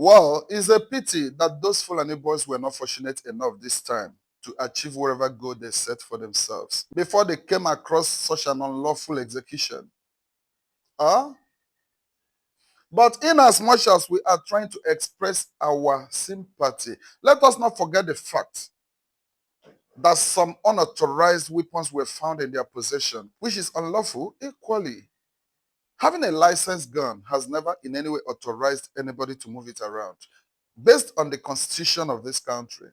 Well, it's a pity that those Fulani boys were not fortunate enough this time to achieve whatever goal they set for themselves before they came across such an unlawful execution. Huh? But in as much as we are trying to express our sympathy, let us not forget the fact that some unauthorized weapons were found in their possession, which is unlawful equally. Having a licensed gun has never in any way authorized anybody to move it around. Based on the constitution of this country,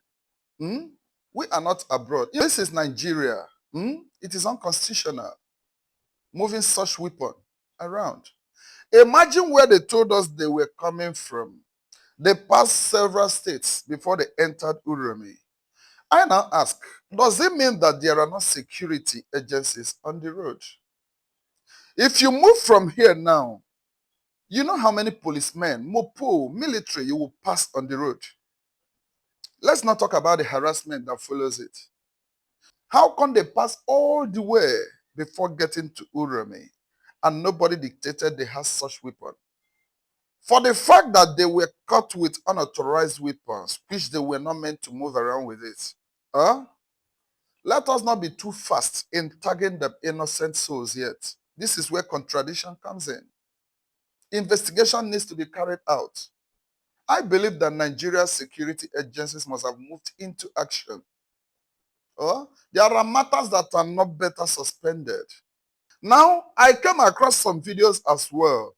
hmm, we are not abroad. This is Nigeria. It is unconstitutional moving such weapon around. Imagine where they told us they were coming from. They passed several states before they entered Uromi. I now ask, does it mean that there are no security agencies on the road? If you move from here now, you know how many policemen, mopo, military you will pass on the road. Let's not talk about the harassment that follows it. How come they pass all the way before getting to Uromi and nobody dictated they have such weapon? For the fact that they were caught with unauthorized weapons, which they were not meant to move around with it, huh? Let us not be too fast in tagging the innocent souls yet. This is where contradiction comes in. Investigation needs to be carried out. I believe that Nigeria's security agencies must have moved into action. There are matters that are not better suspended. Now, I came across some videos as well.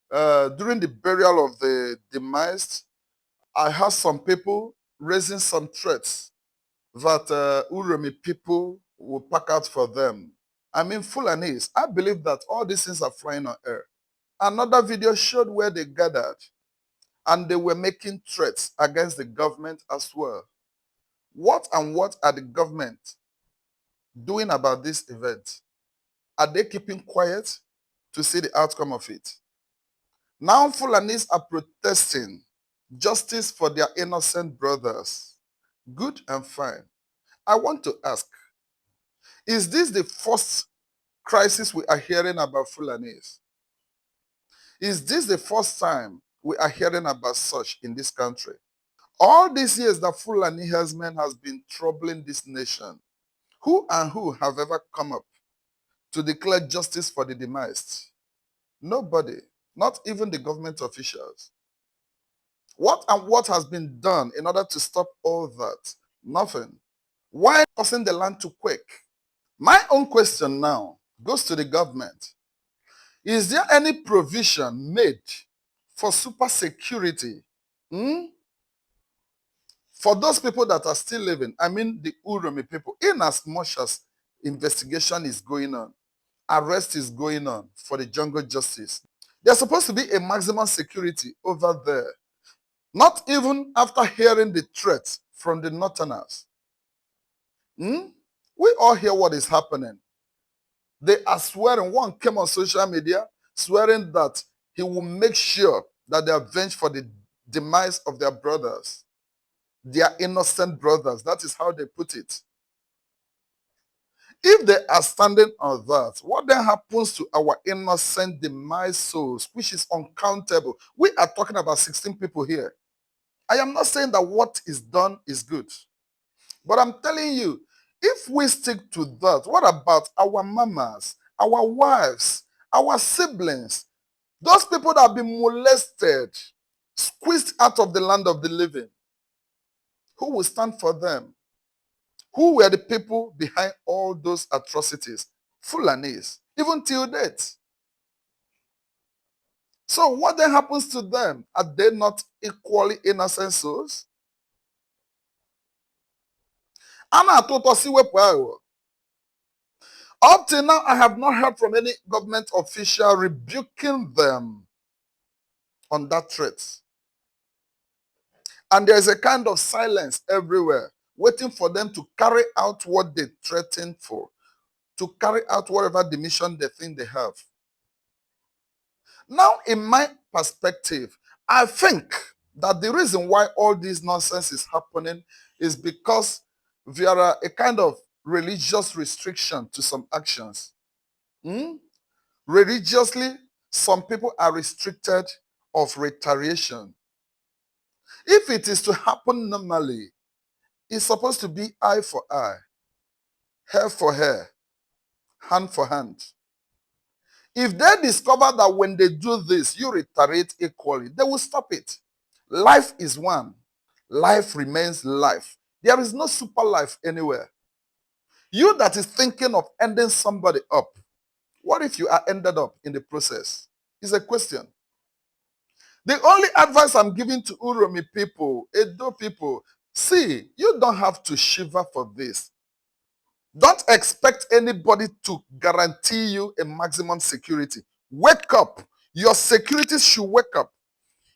During the burial of the demised, I heard some people raising some threats that Uromi people will pack out for them. I mean, Fulanis. I believe that all these things are flying on air. Another video showed where they gathered and they were making threats against the government as well. What are the government doing about this event? Are they keeping quiet to see the outcome of it? Now Fulanis are protesting justice for their innocent brothers. Good and fine. I want to ask, is this the first crisis we are hearing about Fulanis? Is this the first time we are hearing about such in this country? All these years that Fulani herdsmen has been troubling this nation, who and who have ever come up to declare justice for the demised? Nobody, not even the government officials. What has been done in order to stop all that? Nothing. Why causing the land to quake? My own question now goes to the government. Is there any provision made for super security for those people that are still living? I mean the Uromi people, in as much as investigation is going on, arrest is going on for the jungle justice. There's supposed to be a maximum security over there. Not even after hearing the threat from the northerners. We all hear what is happening. They are swearing. One came on social media swearing that he will make sure that they are avenged for the demise of their brothers, their innocent brothers. That is how they put it. If they are standing on that, what then happens to our innocent demise souls, which is uncountable? We are talking about 16 people here. I am not saying that what is done is good. But I'm telling you, if we stick to that, what about our mamas, our wives, our siblings, those people that have been molested, squeezed out of the land of the living? Who will stand for them? Who were the people behind all those atrocities? Fulanis, even till date. So what then happens to them? Are they not equally innocent souls? Up till now, I have not heard from any government official rebuking them on that threat. And there is a kind of silence everywhere, waiting for them to carry out what they threatened for, to carry out whatever the mission they think they have. Now, in my perspective, I think that the reason why all this nonsense is happening is because there are a kind of religious restriction to some actions. Religiously, some people are restricted of retaliation. If it is to happen normally, it's supposed to be eye for eye, hair for hair, hand for hand. If they discover that when they do this, you retaliate equally, they will stop it. Life is one. Life remains life. There is no super life anywhere. You that is thinking of ending somebody up, what if you are ended up in the process? Is a question. The only advice I'm giving to Uromi people, Edo people, see, you don't have to shiver for this. Don't expect anybody to guarantee you a maximum security. Wake up. Your security should wake up.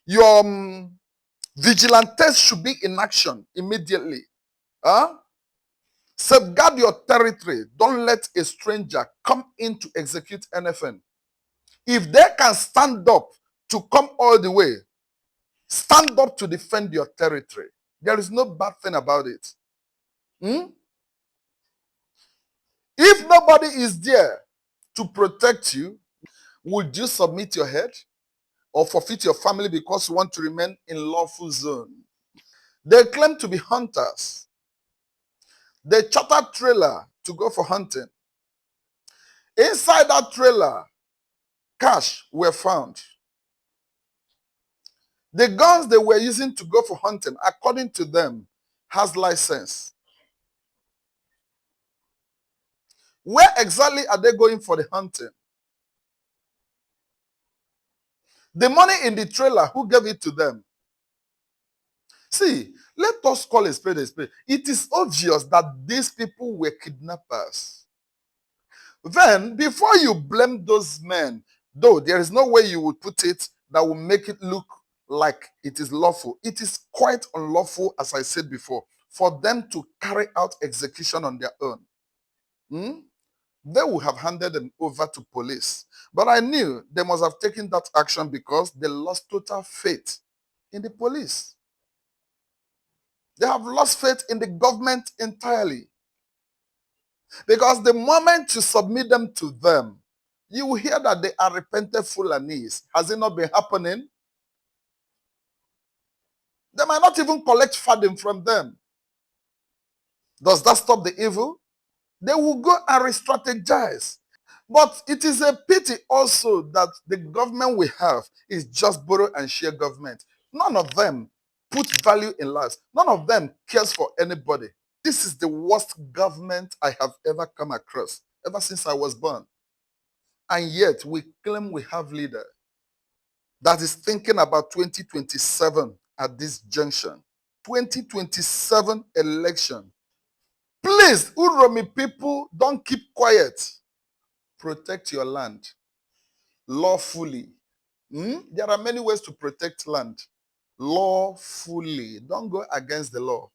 Your vigilantes should be in action immediately. Huh? Safeguard your territory. Don't let a stranger come in to execute anything. If they can stand up to come all the way, stand up to defend your territory. There is no bad thing about it. Hmm? If nobody is there to protect you, would you submit your head or forfeit your family because you want to remain in lawful zone? They claim to be hunters. They chartered trailer to go for hunting. Inside that trailer, cash were found. The guns they were using to go for hunting, according to them, has license. Where exactly are they going for the hunting? The money in the trailer, who gave it to them? See, let us call a spade a spade. It is obvious that these people were kidnappers. Then, before you blame those men, though there is no way you would put it that will make it look like it is lawful. It is quite unlawful, as I said before, for them to carry out execution on their own. Hmm? They would have handed them over to police. But I knew they must have taken that action because they lost total faith in the police. They have lost faith in the government entirely. Because the moment you submit them to them, you will hear that they are repentant Fulanis. Has it not been happening? They might not even collect funding from them. Does that stop the evil? They will go and re-strategize. But it is a pity also that the government we have is just borrow and share government. None of them put value in lives. None of them cares for anybody. This is the worst government I have ever come across, ever since I was born. And yet we claim we have leader that is thinking about 2027 at this junction. 2027 election. Please, Uromi people, don't keep quiet. Protect your land lawfully. There are many ways to protect land lawfully. Don't go against the law.